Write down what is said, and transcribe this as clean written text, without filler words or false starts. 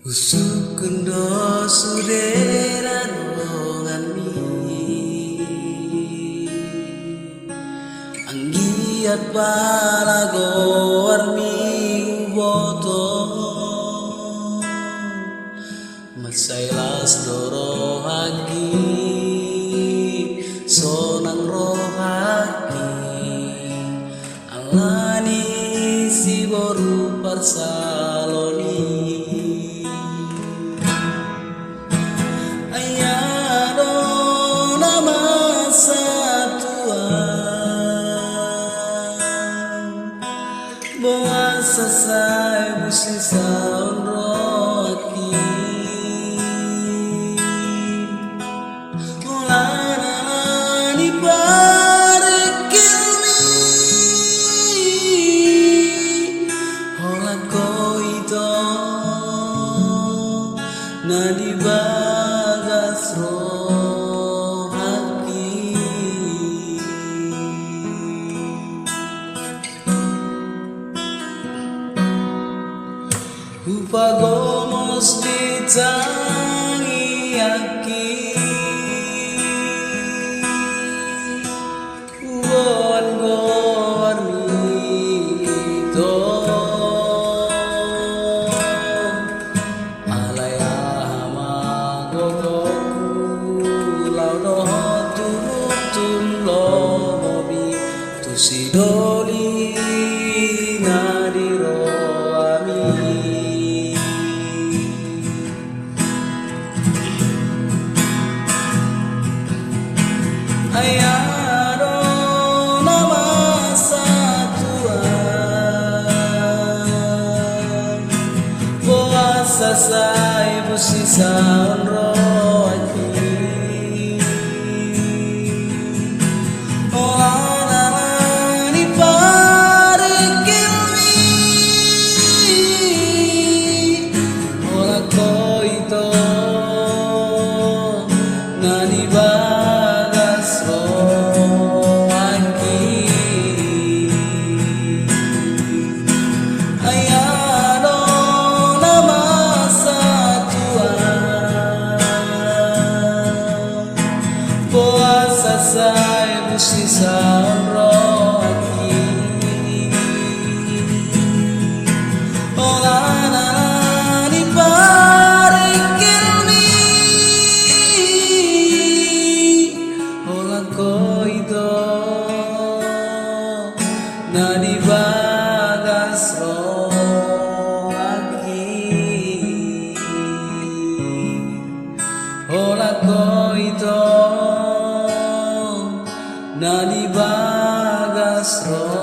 Usuk kendo sudera dongan mi anggiat palagor mi boto masailas doro haki sonang rohaki alani Siboru Parsaloni Sasai busisa onroki Olana ni parikilmi Hola koito na di bagas rohaki Upagomos ditangi aki Uon mito Alaya magogoku Laudo tum lomobi Tusidoli nadiro Ayado nama satuan Puasa saya busisa onroaki Olana ni parikilmi Ola koito na di Sasai busisa onroaki Olana ni parikilmi Ola koito na di bagas rohaki Ola koito na di bagas rohaki